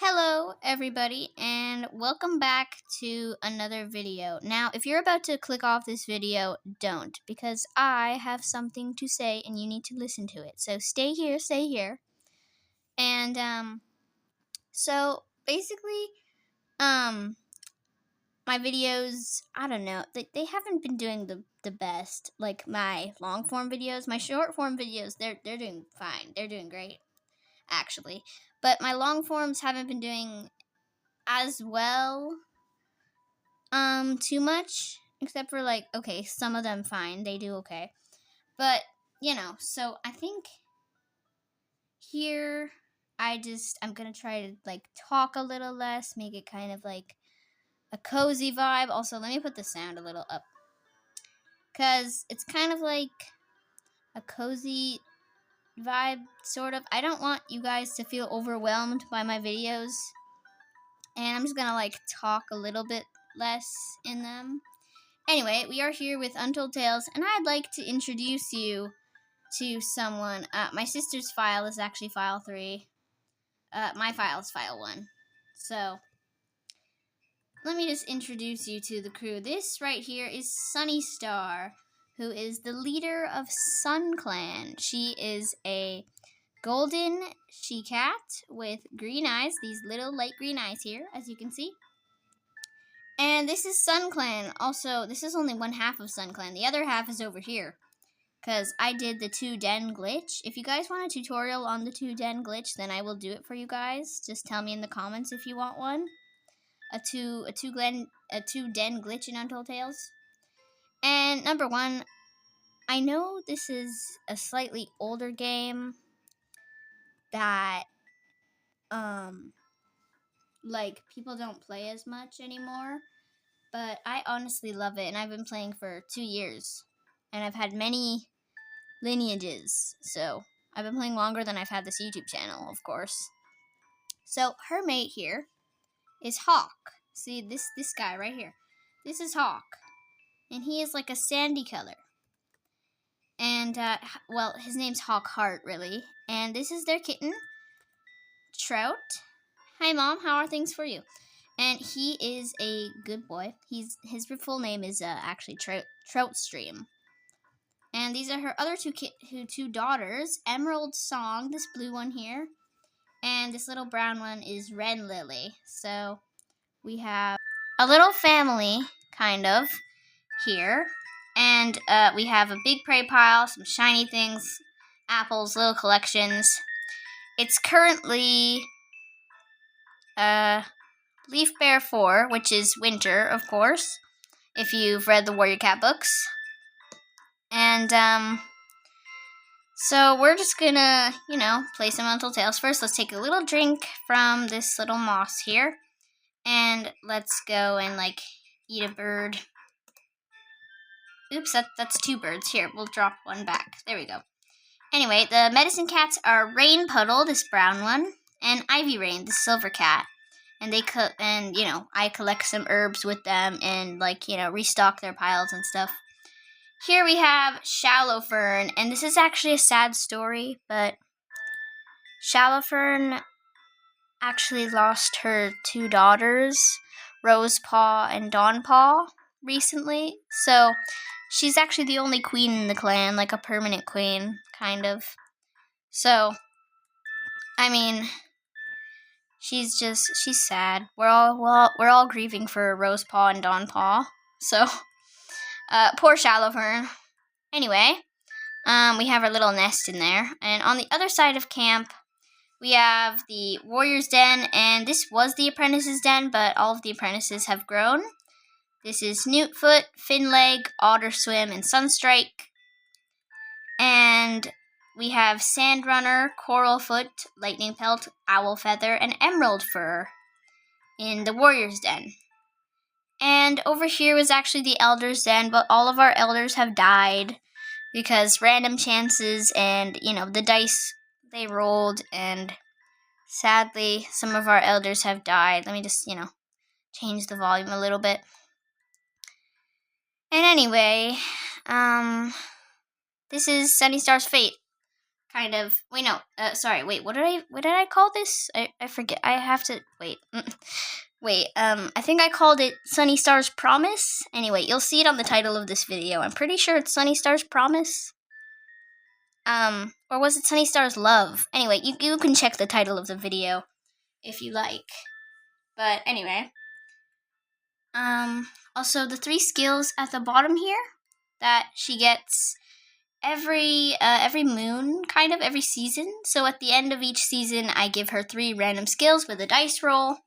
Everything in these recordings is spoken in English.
Hello everybody and welcome back to another video. Now if you're about to click off this video, don't, because I have something to say and you need to listen to it. So stay here. And so basically my videos, I don't know, they haven't been doing the best. Like my long form videos, my short form videos, they're doing fine. They're doing great actually. But my long forms haven't been doing as well too much, except for like, okay, some of them fine, they do okay, but so I think here I'm gonna try to like talk a little less, make it kind of like a cozy vibe. Also, let me put the sound a little up because it's kind of like a cozy vibe, sort of. I don't want you guys to feel overwhelmed by my videos, and I'm just gonna like talk a little bit less in them. Anyway, we are here with Untold Tales, and I'd like to introduce you to someone. My sister's file is actually file 3. My file is file 1. So, let me just introduce you to the crew. This right here is Sunnystar, who is the leader of Sunclan. She is a golden she-cat with green eyes, these little light green eyes here, as you can see. And this is Sunclan. Also, this is only one half of Sunclan. The other half is over here, because I did the 2-den glitch. If you guys want a tutorial on the 2-den glitch, then I will do it for you guys. Just tell me in the comments if you want one. A 2-den glitch in Untold Tales. And number 1, I know this is a slightly older game that like people don't play as much anymore. But I honestly love it, and I've been playing for 2 years. And I've had many lineages, so I've been playing longer than I've had this YouTube channel, of course. So her mate here is Hawk. See, this guy right here. This is Hawk. And he is like a sandy color. And, well, his name's Hawk Heart, really. And this is their kitten, Trout. Hi, Mom. How are things for you? And he is a good boy. His full name is actually Trout Stream. And these are her other two daughters, Emerald Song, this blue one here, and this little brown one is Red Lily. So we have a little family, kind of, here. And we have a big prey pile, some shiny things, apples, little collections. It's currently Leaf Bear 4, which is winter, of course, if you've read the Warrior Cat books. And, so we're just gonna, play some Untold Tales. First, let's take a little drink from this little moss here. And let's go and, like, eat a bird. Oops, that's 2 birds. Here, we'll drop one back. There we go. Anyway, the medicine cats are Rain Puddle, this brown one, and Ivy Rain, the silver cat. And I collect some herbs with them and, like, restock their piles and stuff. Here we have Shallow Fern, and this is actually a sad story, but Shallow Fern actually lost her 2 daughters, Rosepaw and Dawnpaw, recently. So she's actually the only queen in the clan, like a permanent queen, kind of. So, I mean, she's sad. We're all grieving for Rosepaw and Dawnpaw. So, poor Shallow Fern. Anyway, we have our little nest in there. And on the other side of camp, we have the Warrior's Den. And this was the Apprentice's Den, but all of the apprentices have grown. This is Newtfoot, Finleg, Otterswim, and Sunstrike. And we have Sandrunner, Coralfoot, Lightning Pelt, Owlfeather, and Emerald Fur in the Warrior's Den. And over here was actually the Elder's Den, but all of our elders have died because random chances and, the dice they rolled, and sadly, some of our elders have died. Let me just, change the volume a little bit. And anyway, this is Sunnystar's fate. kind of, wait, no, sorry, wait, what did I call this? I forget, I have to, wait, wait, I think I called it Sunnystar's Promise. Anyway, you'll see it on the title of this video. I'm pretty sure it's Sunnystar's Promise. Or was it Sunnystar's Love? Anyway, you can check the title of the video if you like. But anyway, also the 3 skills at the bottom here that she gets every moon, kind of every season. So at the end of each season, I give her 3 random skills with a dice roll,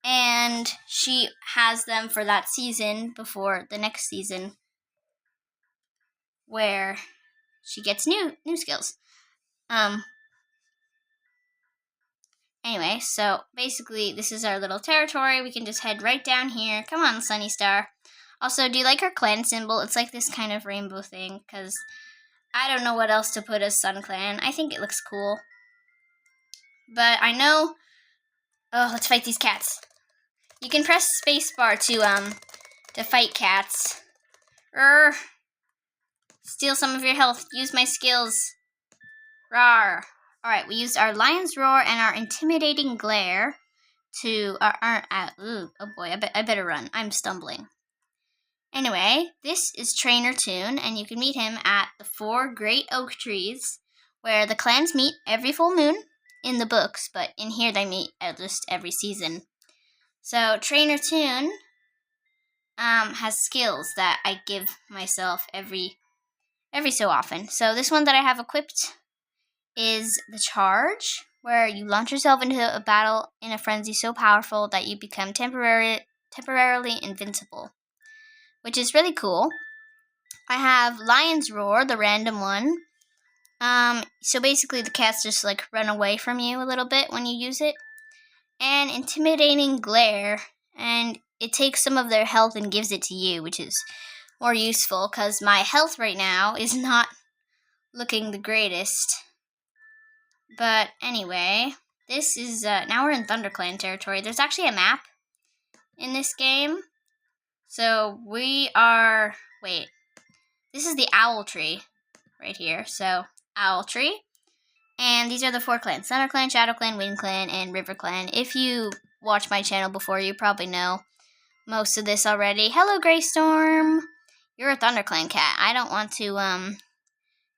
and she has them for that season before the next season, where she gets new skills. Anyway, so basically this is our little territory. We can just head right down here. Come on, Sunnystar. Also, do you like her clan symbol? It's like this kind of rainbow thing, because I don't know what else to put as Sunclan. I think it looks cool. But I know... Oh, let's fight these cats. You can press spacebar to fight cats. Steal some of your health. Use my skills. Rawr. Alright, we used our Lion's Roar and our Intimidating Glare to... oh boy, I better run. I'm stumbling. Anyway, this is Trainer Toon, and you can meet him at the 4 Great Oak Trees, where the clans meet every full moon in the books, but in here they meet just every season. So, Trainer Toon has skills that I give myself every so often. So, this one that I have equipped is the Charge, where you launch yourself into a battle in a frenzy so powerful that you become temporarily invincible, which is really cool. I have Lion's Roar, the random one. So basically the cats just like run away from you a little bit when you use it. And Intimidating Glare, and it takes some of their health and gives it to you, which is more useful because my health right now is not looking the greatest. But anyway, this is, now we're in ThunderClan territory. There's actually a map in this game. So we are, wait, this is the Owl Tree right here. So, Owl Tree. And these are the 4 clans: Thunder Clan, Shadow Clan, Wind Clan, and River Clan. If you watch my channel before, you probably know most of this already. Hello, Greystorm. You're a Thunder Clan cat. I don't want to,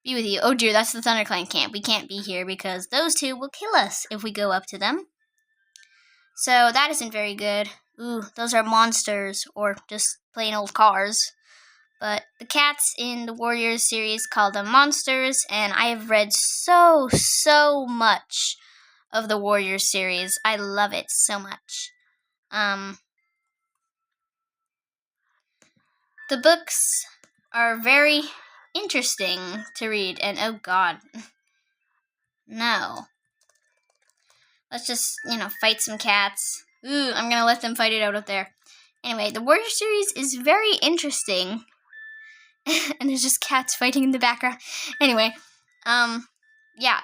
be with you. Oh dear, that's the Thunder Clan camp. We can't be here because those 2 will kill us if we go up to them. So that isn't very good. Ooh, those are monsters, or just plain old cars. But the cats in the Warriors series call them monsters, and I have read so much of the Warriors series. I love it so much. The books are very interesting to read, and oh god, no. Let's just, fight some cats. Ooh, I'm gonna let them fight it out up there. Anyway, the Warrior series is very interesting. And there's just cats fighting in the background. Anyway, yeah,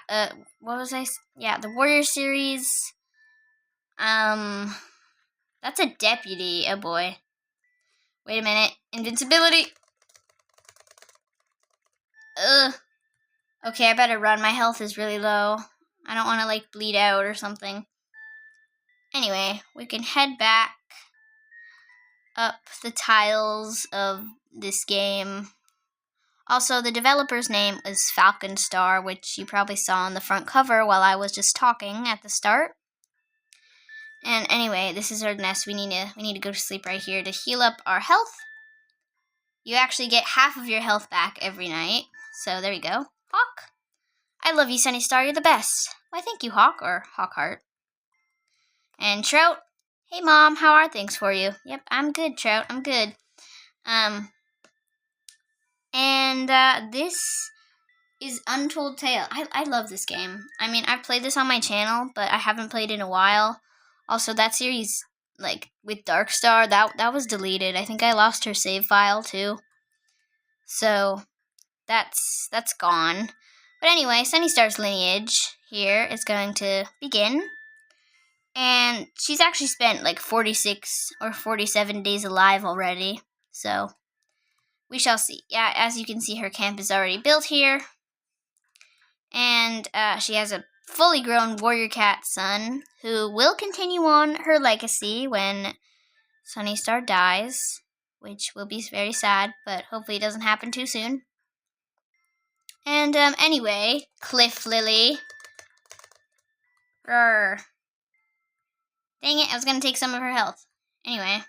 what was I? Yeah, the Warrior series. That's a deputy. Oh boy. Wait a minute. Invincibility. Ugh. Okay, I better run. My health is really low. I don't want to, like, bleed out or something. Anyway, we can head back up the tiles of this game. Also, the developer's name is Sunnystar, which you probably saw on the front cover while I was just talking at the start. And anyway, this is our nest. We need to go to sleep right here to heal up our health. You actually get half of your health back every night. So there we go. Hawk. I love you, Sunnystar. You're the best. Why, thank you, Hawk, or Hawkheart. And Trout. Hey, Mom. How are things for you? Yep, I'm good, Trout. I'm good. And this is Untold Tale. I love this game. I mean, I've played this on my channel, but I haven't played in a while. Also, that series, like, with Darkstar, that was deleted. I think I lost her save file, too. So, that's gone. But anyway, Sunnystar's lineage here is going to begin. And she's actually spent, like, 46 or 47 days alive already. So, we shall see. Yeah, as you can see, her camp is already built here. And she has a fully grown warrior cat son who will continue on her legacy when Sunnystar dies, which will be very sad, but hopefully it doesn't happen too soon. And anyway, Cliff Lily. Roar. Dang it, I was going to take some of her health. Anyway.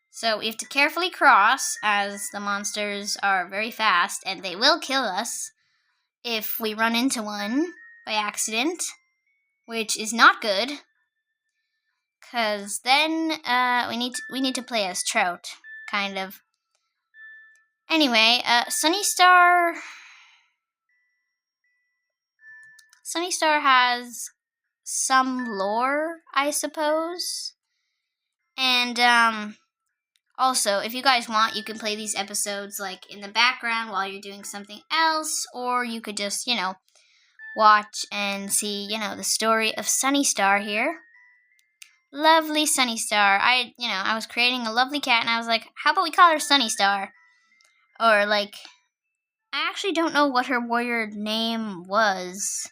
So we have to carefully cross, as the monsters are very fast, and they will kill us if we run into one by accident, which is not good, because then we need to play as Trout, kind of. Anyway, Sunnystar has some lore, I suppose, and also, if you guys want, you can play these episodes like in the background while you're doing something else, or you could just, watch and see, the story of Sunnystar here. Lovely Sunnystar. I was creating a lovely cat, and I was like, how about we call her Sunnystar? Or like, I actually don't know what her warrior name was.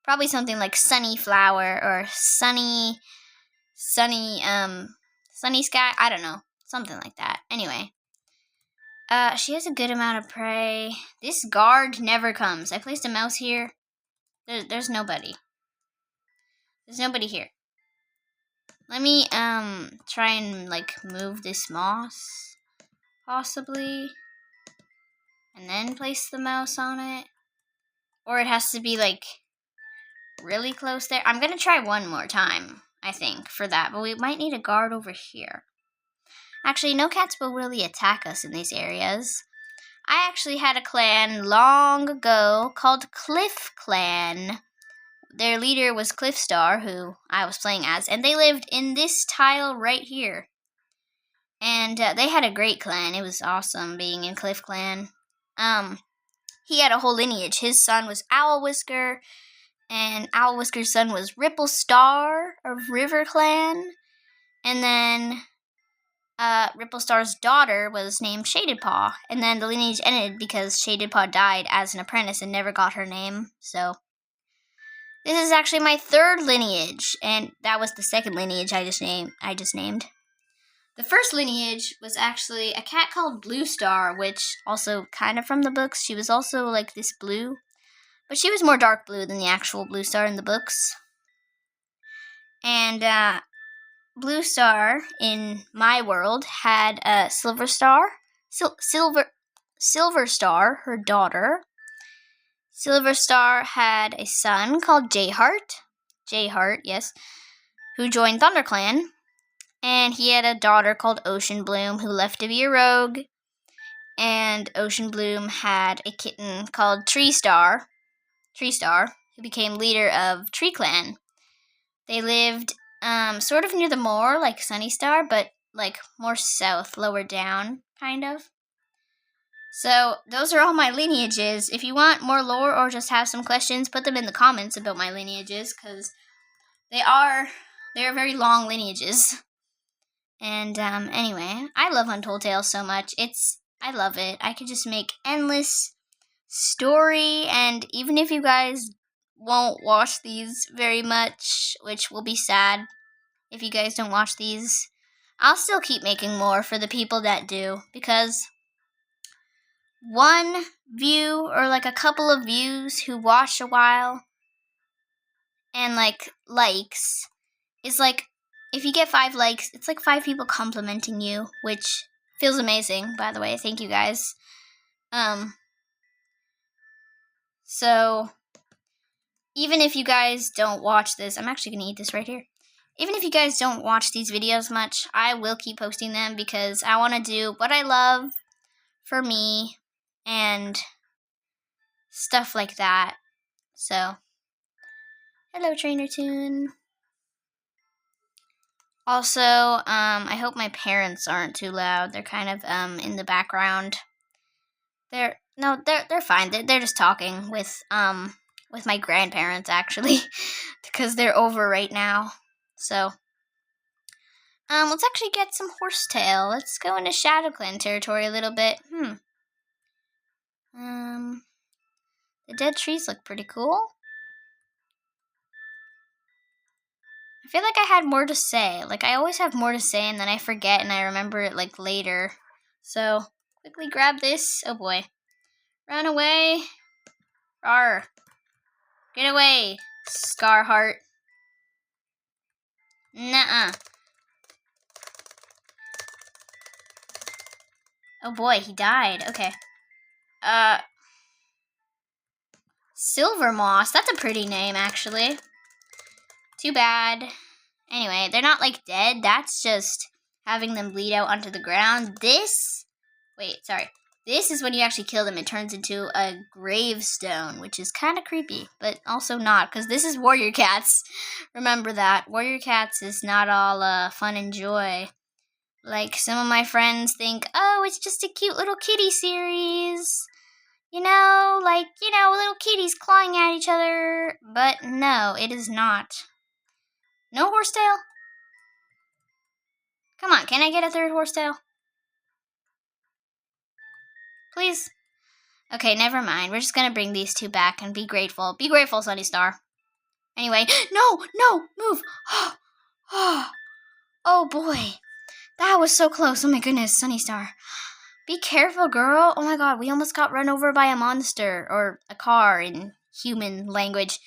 Probably something like Sunny Flower or Sunny Sky. I don't know, something like that. Anyway, she has a good amount of prey. This guard never comes. I placed a mouse here. There's nobody. There's nobody here. Let me try and like move this moss, possibly, and then place the mouse on it. Or it has to be like really close there. I'm gonna try one more time, I think, for that, but we might need a guard over here. Actually, no cats will really attack us in these areas. I actually had a clan long ago called Cliff Clan. Their leader was Cliffstar, who I was playing as, and they lived in this tile right here. And they had a great clan. It was awesome being in Cliff Clan. He had a whole lineage. His son was Owl Whisker, and Owl Whisker's son was Ripple Star of River Clan. And then Ripple Star's daughter was named Shaded Paw. And then the lineage ended because Shaded Paw died as an apprentice and never got her name. So this is actually my third lineage, and that was the second lineage I just named. The first lineage was actually a cat called Blue Star, which also kind of from the books. She was also like this blue, but she was more dark blue than the actual Blue Star in the books. And Blue Star in my world had a Silver Star, Silver Star, her daughter. Silver Star had a son called Jayheart, yes, who joined ThunderClan. And he had a daughter called Ocean Bloom who left to be a rogue. And Ocean Bloom had a kitten called Tree Star, who became leader of Tree Clan. They lived sort of near the moor, like Sunnystar, but like more south, lower down, kind of. So those are all my lineages. If you want more lore or just have some questions, put them in the comments about my lineages, because they're very long lineages. And anyway, I love Untold Tales so much. I love it. I could just make endless story, and even if you guys won't watch these very much, which will be sad if you guys don't watch these, I'll still keep making more for the people that do, because one view or like a couple of views who watch a while and like likes is like, if you get 5 likes, it's like 5 people complimenting you, which feels amazing, by the way. Thank you guys. So even if you guys don't watch this, I'm actually going to eat this right here. Even if you guys don't watch these videos much, I will keep posting them because I want to do what I love for me and stuff like that. So, hello, Trainer Toon. Also, I hope my parents aren't too loud. They're kind of in the background. They're fine. They're just talking with my grandparents actually, because they're over right now. So, let's actually get some horsetail. Let's go into Shadow Clan territory a little bit. The dead trees look pretty cool. I feel like I had more to say. Like, I always have more to say and then I forget and I remember it, like, later. So, quickly grab this. Oh, boy. Run away. Rawr. Get away, Scarheart. Nuh-uh. Oh, boy, he died. Okay. Silver Moss. That's a pretty name, actually. Too bad. Anyway, they're not, like, dead. That's just having them bleed out onto the ground. This is when you actually kill them. It turns into a gravestone, which is kind of creepy, but also not, because this is Warrior Cats. Remember that. Warrior Cats is not all fun and joy. Like, some of my friends think, oh, it's just a cute little kitty series. You know, like, little kitties clawing at each other. But no, it is not. No horsetail? Come on, can I get a third horsetail? Please? Okay, never mind. We're just gonna bring these two back and be grateful. Be grateful, Sunnystar. Anyway, no, move. Oh boy, that was so close. Oh my goodness, Sunnystar. Be careful, girl. Oh my god, we almost got run over by a monster, or a car in human language.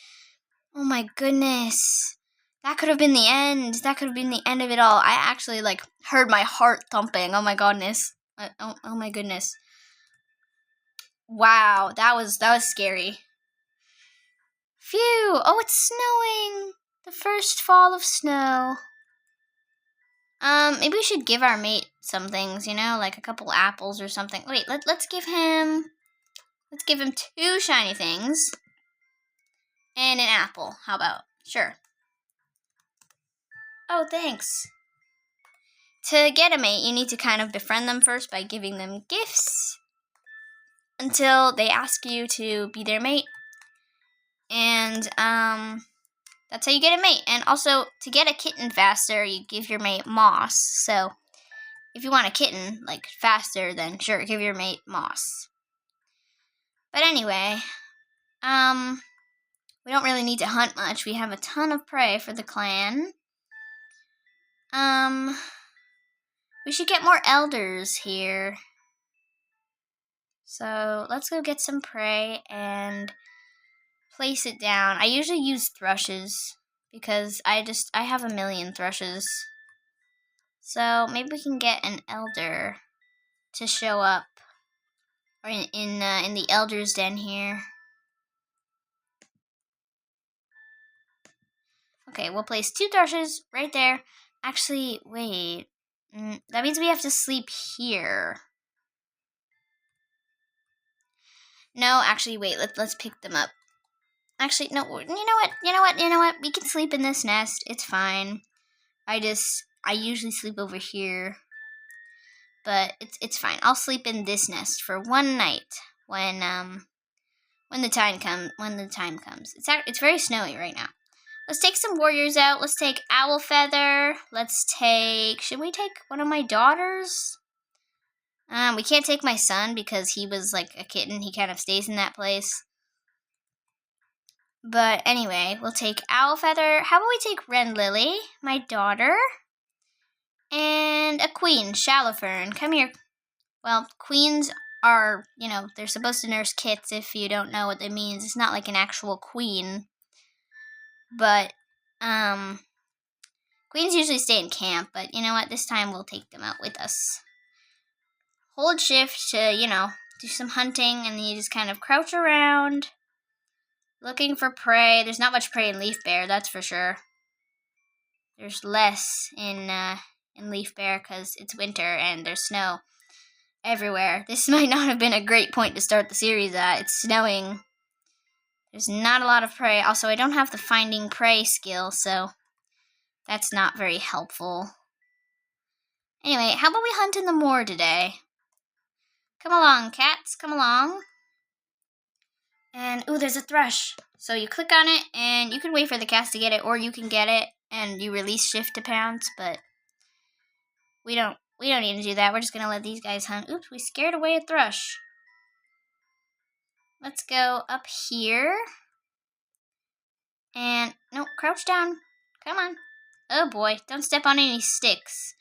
Oh my goodness. That could have been the end. That could have been the end of it all. I actually, like, heard my heart thumping. Oh my goodness. Oh my goodness. Wow, that was scary. Phew! Oh, it's snowing! The first fall of snow. Maybe we should give our mate some things, like a couple apples or something. Wait, let's give him 2 shiny things. And an apple. How about? Sure. Oh, thanks. To get a mate, you need to kind of befriend them first by giving them gifts until they ask you to be their mate. And, that's how you get a mate. And also, to get a kitten faster, you give your mate moss. So, if you want a kitten, like, faster, then sure, give your mate moss. But anyway, we don't really need to hunt much. We have a ton of prey for the clan. We should get more elders here. So, let's go get some prey and place it down. I usually use thrushes because I have a million thrushes. So maybe we can get an elder to show up, or in the elder's den here. Okay, we'll place 2 thrushes right there. Actually, wait. That means we have to sleep here. No, actually, wait. Let's pick them up. Actually, no. You know what? We can sleep in this nest. It's fine. I usually sleep over here. But it's fine. I'll sleep in this nest for one night when the time comes. It's very snowy right now. Let's take some warriors out. Let's take Owl Feather. Should we take one of my daughters? We can't take my son because he was like a kitten. He kind of stays in that place. But anyway, we'll take Owl Feather. How about we take Ren Lily, my daughter? And a queen, Shallowfern. Come here. Well, queens are, they're supposed to nurse kits if you don't know what that means. It's not like an actual queen. But, queens usually stay in camp. But you know what? This time we'll take them out with us. Hold shift to, do some hunting. And then you just kind of crouch around. Looking for prey. There's not much prey in Leaf Bear, that's for sure. There's less in Leaf Bear because it's winter and there's snow everywhere. This might not have been a great point to start the series at. It's snowing. There's not a lot of prey. Also, I don't have the finding prey skill, so that's not very helpful. Anyway, how about we hunt in the moor today? Come along, cats. Come along. And, ooh, there's a thrush. So you click on it, and you can wait for the cats to get it, or you can get it, and you release shift to pounce, but we don't need to do that. We're just going to let these guys hunt. Oops, we scared away a thrush. let's go up here. And, no, crouch down. Come on. Oh boy, don't step on any sticks.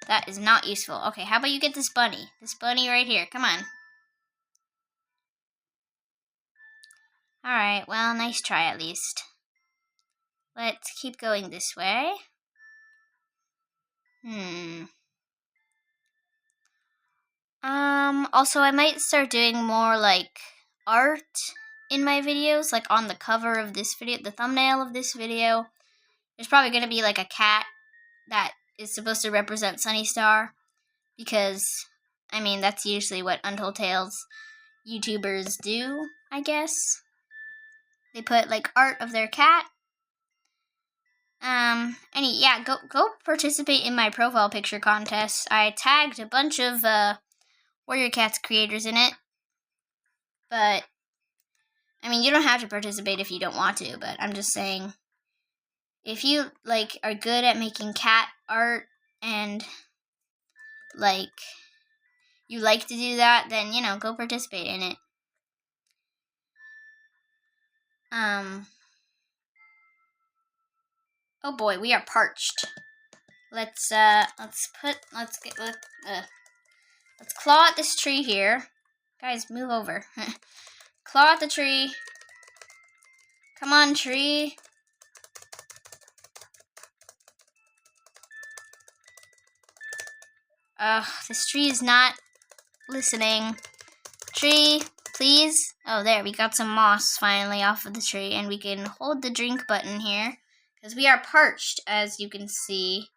That is not useful. Okay, how about you get this bunny? This bunny right here. Come on. Alright, well, nice try at least. Let's keep going this way. Also, I might start doing more, like, art in my videos. Like, on the cover of this video, the thumbnail of this video. There's probably going to be, like, a cat that is supposed to represent Sunnystar. Because, I mean, that's usually what Untold Tales YouTubers do, I guess. They put, like, art of their cat. Go participate in my profile picture contest. I tagged a bunch of, Warrior Cats creators in it. But, I mean, you don't have to participate if you don't want to, but I'm just saying, if you, like, are good at making cat art and, like, you like to do that, then, you know, go participate in it. Oh boy, we are parched. Let's claw at this tree here. Guys, move over. Claw at the tree. Come on, tree. This tree is not listening. Tree, please. Oh, there, we got some moss finally off of the tree, and we can hold the drink button here, because we are parched, as you can see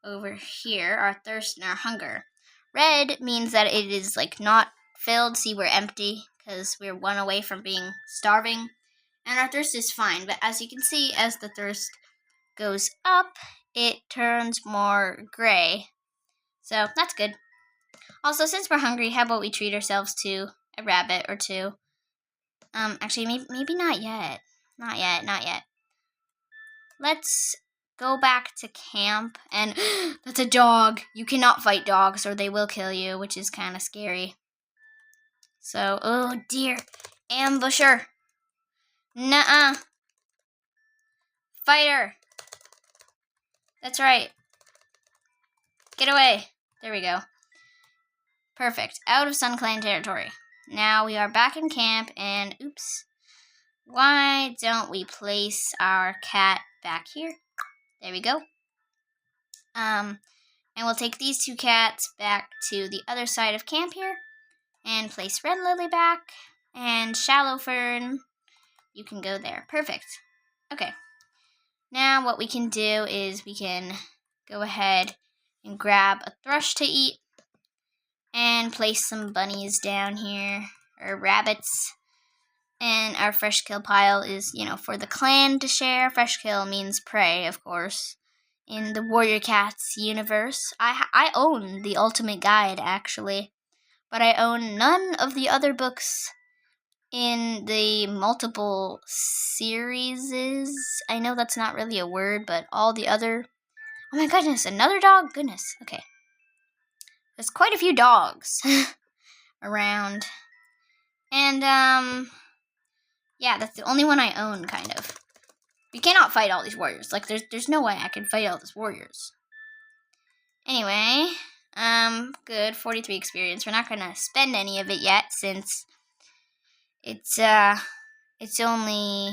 over here, our thirst and our hunger. Red means that it is, like, not filled. See, we're empty, because we're one away from being starving, and our thirst is fine, but as you can see, as the thirst goes up, it turns more gray. So, that's good. Also, since we're hungry, how about we treat ourselves to a rabbit or two? Actually, maybe not yet. Not yet. Let's go back to camp, and that's a dog. You cannot fight dogs or they will kill you, which is kind of scary. So, oh dear. Ambusher. Nuh-uh. Fighter. That's right. Get away. There we go. Perfect. Out of Sunclan territory. Now we are back in camp, and oops. Why don't we place our cat back here? There we go. And we'll take these two cats back to the other side of camp here, and place Red Lily back, and Shallow Fern, you can go there. Perfect. Okay. Now what we can do is we can go ahead and grab a thrush to eat, and place some bunnies down here, or rabbits. And our fresh kill pile is, you know, for the clan to share. Fresh kill means prey, of course. In the Warrior Cats universe. I own the Ultimate Guide, actually. But I own none of the other books in the multiple series. I know that's not really a word, but all the other... Oh my goodness, another dog? Goodness, okay. There's quite a few dogs around. And, yeah, that's the only one I own, kind of. You cannot fight all these warriors. Like, there's no way I can fight all these warriors. Anyway, good, 43 experience. We're not gonna spend any of it yet, since it's only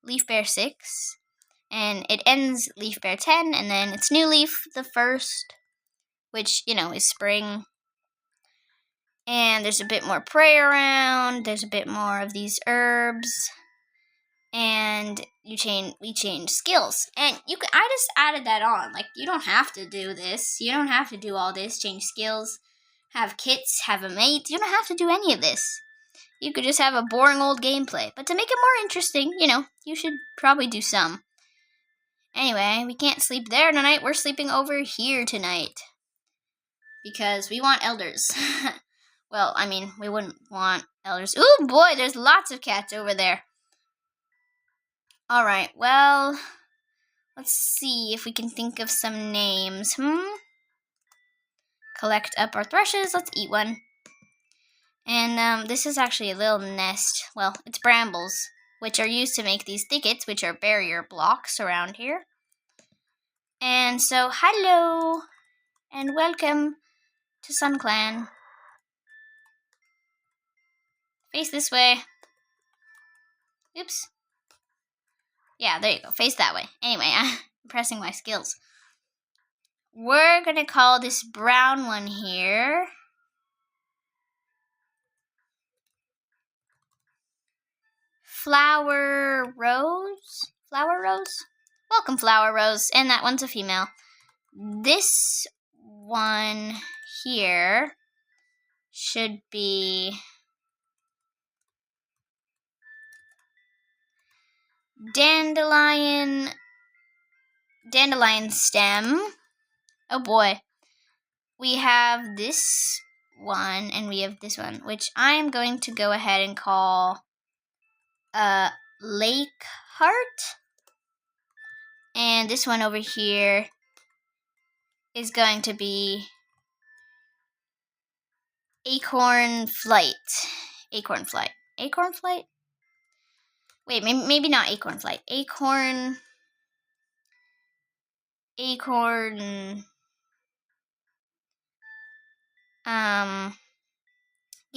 Leaf Bear 6, and it ends Leaf Bear 10, and then it's New Leaf the 1st, which, you know, is spring. And there's a bit more prey around, there's a bit more of these herbs, and we change skills. And I just added that on. Like, you don't have to do this. You don't have to do all this. Change skills, have kits, have a mate. You don't have to do any of this. You could just have a boring old gameplay. But to make it more interesting, you know, you should probably do some. Anyway, we can't sleep there tonight. We're sleeping over here tonight. Because we want elders. Well, I mean, we wouldn't want elders. Ooh, boy, there's lots of cats over there. Alright, well, let's see if we can think of some names. Collect up our thrushes. Let's eat one. And this is actually a little nest. Well, it's brambles, which are used to make these thickets, which are barrier blocks around here. And so, hello, and welcome to Sunclan. Face this way. Oops. Yeah, there you go. Face that way. Anyway, I'm pressing my skills. We're going to call this brown one here Flower Rose? Flower Rose? Welcome, Flower Rose. And that one's a female. This one here should be Dandelion stem. Oh boy. We have this one and we have this one, which I'm going to go ahead and call Lake Heart. And this one over here is going to be Acorn Flight. Acorn Flight. Acorn Flight? Wait, maybe not Acorn Flight. Acorn. Give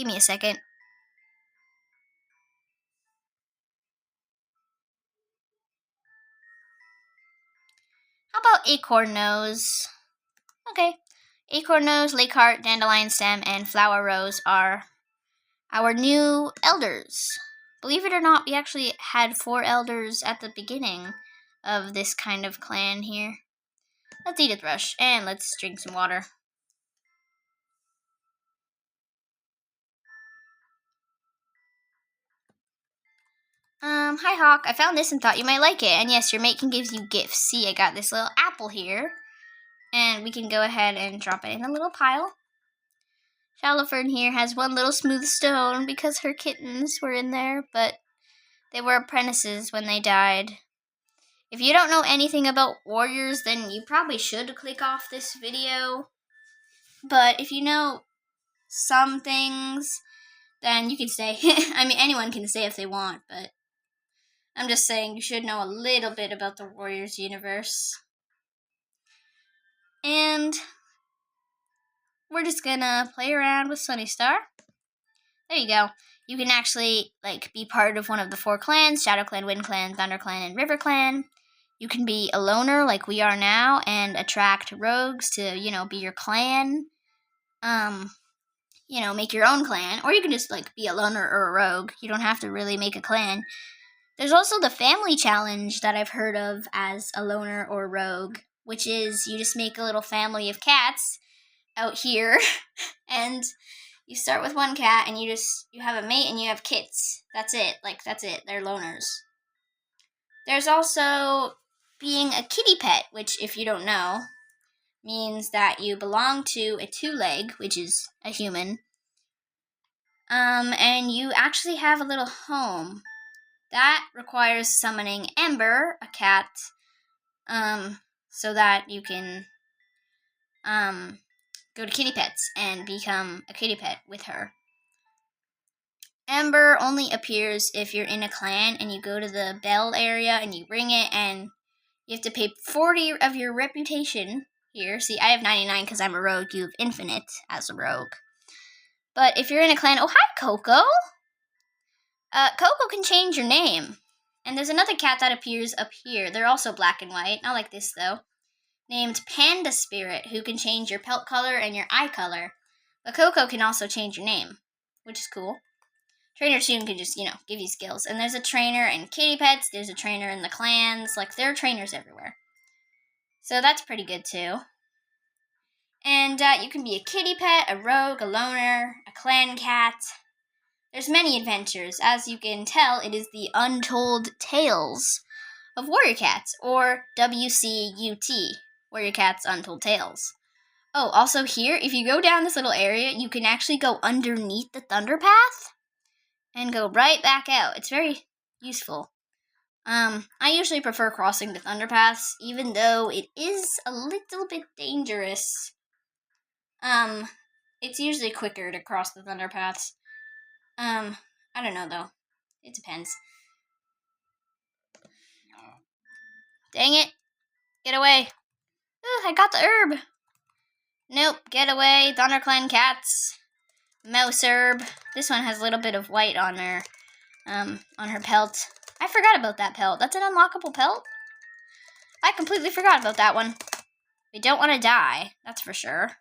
me a second. How about Acorn Nose? Okay. Acorn Nose, Lake Heart, Dandelion Stem, and Flower Rose are our new elders. Believe it or not, we actually had 4 elders at the beginning of this kind of clan here. Let's eat a thrush, and let's drink some water. Hi Hawk, I found this and thought you might like it. And yes, your mate can give you gifts. See, I got this little apple here. And we can go ahead and drop it in a little pile. Shallowfern here has one little smooth stone because her kittens were in there, but they were apprentices when they died. If you don't know anything about warriors, then you probably should click off this video. But if you know some things, then you can stay. I mean, anyone can stay if they want, but I'm just saying you should know a little bit about the Warriors universe. And we're just gonna play around with Sunnystar. There you go. You can actually be part of one of the 4 clans: Shadow Clan, Wind Clan, Thunder Clan, and River Clan. You can be a loner like we are now and attract rogues to, be your clan. Make your own clan. Or you can just be a loner or a rogue. You don't have to really make a clan. There's also the family challenge that I've heard of as a loner or rogue, which is you just make a little family of cats out here, and you start with 1 cat, and you have a mate, and you have kits. That's it. That's it. They're loners. There's also being a kitty pet, which, if you don't know, means that you belong to a 2-leg, which is a human, and you actually have a little home. That requires summoning Ember, a cat, so that you can go to kitty pets and become a kitty pet with her. Ember only appears if you're in a clan and you go to the bell area and you ring it, and you have to pay 40 of your reputation here. See, I have 99 because I'm a rogue. You have infinite as a rogue. But if you're in a clan, oh, hi, Coco. Coco can change your name. And there's another cat that appears up here. They're also black and white, not like this though, named Panda Spirit, who can change your pelt color and your eye color. But Coco can also change your name, which is cool. Trainer Toon can just, give you skills. And there's a trainer in kitty pets. There's a trainer in the clans. There are trainers everywhere. So that's pretty good too. And you can be a kitty pet, a rogue, a loner, a clan cat. There's many adventures. As you can tell, it is the Untold Tales of Warrior Cats, or WCUT, Warrior Cats Untold Tales. Oh, also here, if you go down this little area, you can actually go underneath the Thunder Path and go right back out. It's very useful. I usually prefer crossing the Thunder Paths, even though it is a little bit dangerous. It's usually quicker to cross the Thunder Paths. I don't know though. It depends. Dang it. Get away. Ooh, I got the herb. Nope, get away. Thunderclan cats. Mouse herb. This one has a little bit of white on her pelt. I forgot about that pelt. That's an unlockable pelt? I completely forgot about that one. We don't want to die, that's for sure.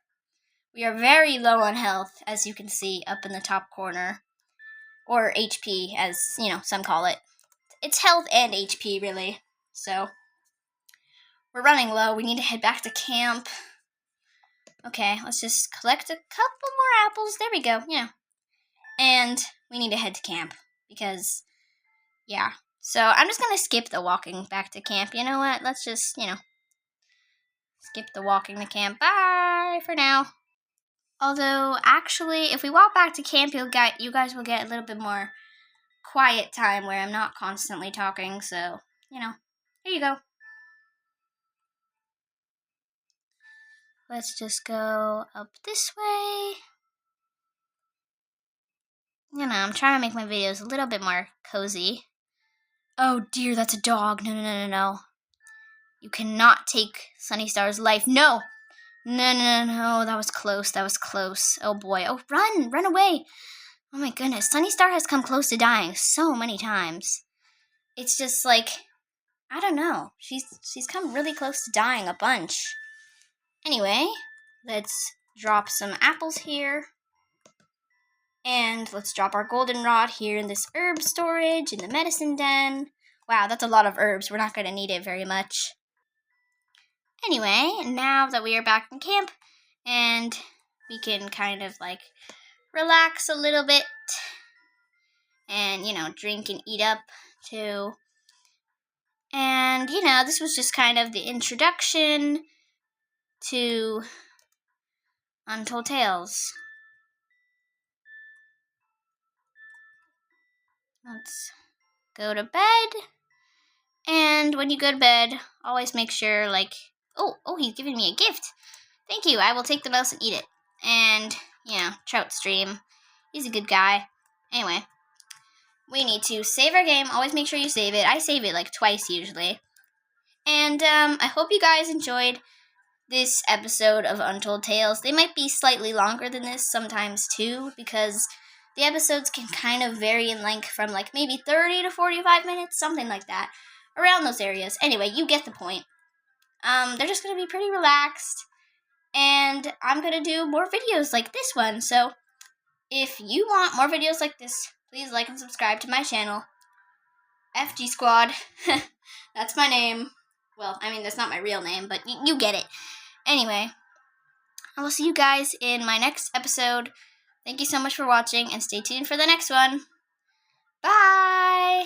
We are very low on health, as you can see up in the top corner. Or HP, as, some call it. It's health and HP, really. So, we're running low. We need to head back to camp. Okay, let's just collect a couple more apples. There we go, And we need to head to camp. Because, yeah. So, I'm just going to skip the walking back to camp. You know what? Let's just, skip the walking to camp. Bye for now. Although, actually, if we walk back to camp, you guys will get a little bit more quiet time where I'm not constantly talking. So, here you go. Let's just go up this way. I'm trying to make my videos a little bit more cozy. Oh dear, that's a dog. No. You cannot take Sunnystar's life. No, that was close. Oh boy, oh run away. Oh my goodness, Sunnystar has come close to dying so many times. It's just like, I don't know, she's come really close to dying a bunch. Anyway, let's drop some apples here. And let's drop our goldenrod here in this herb storage in the medicine den. Wow, that's a lot of herbs. We're not going to need it very much. Anyway, now that we are back in camp and we can kind of like relax a little bit and, drink and eat up too. And, this was just kind of the introduction to Untold Tales. Let's go to bed. And when you go to bed, always make sure, oh, he's giving me a gift. Thank you. I will take the mouse and eat it. And, Trout Stream. He's a good guy. Anyway, we need to save our game. Always make sure you save it. I save it twice usually. And I hope you guys enjoyed this episode of Untold Tales. They might be slightly longer than this sometimes too, because the episodes can kind of vary in length from maybe 30 to 45 minutes, something like that. Around those areas. Anyway, you get the point. They're just going to be pretty relaxed. And I'm going to do more videos like this one. So, if you want more videos like this, please like and subscribe to my channel. FG Squad. That's my name. Well, I mean, that's not my real name, but you get it. Anyway, I will see you guys in my next episode. Thank you so much for watching, and stay tuned for the next one. Bye!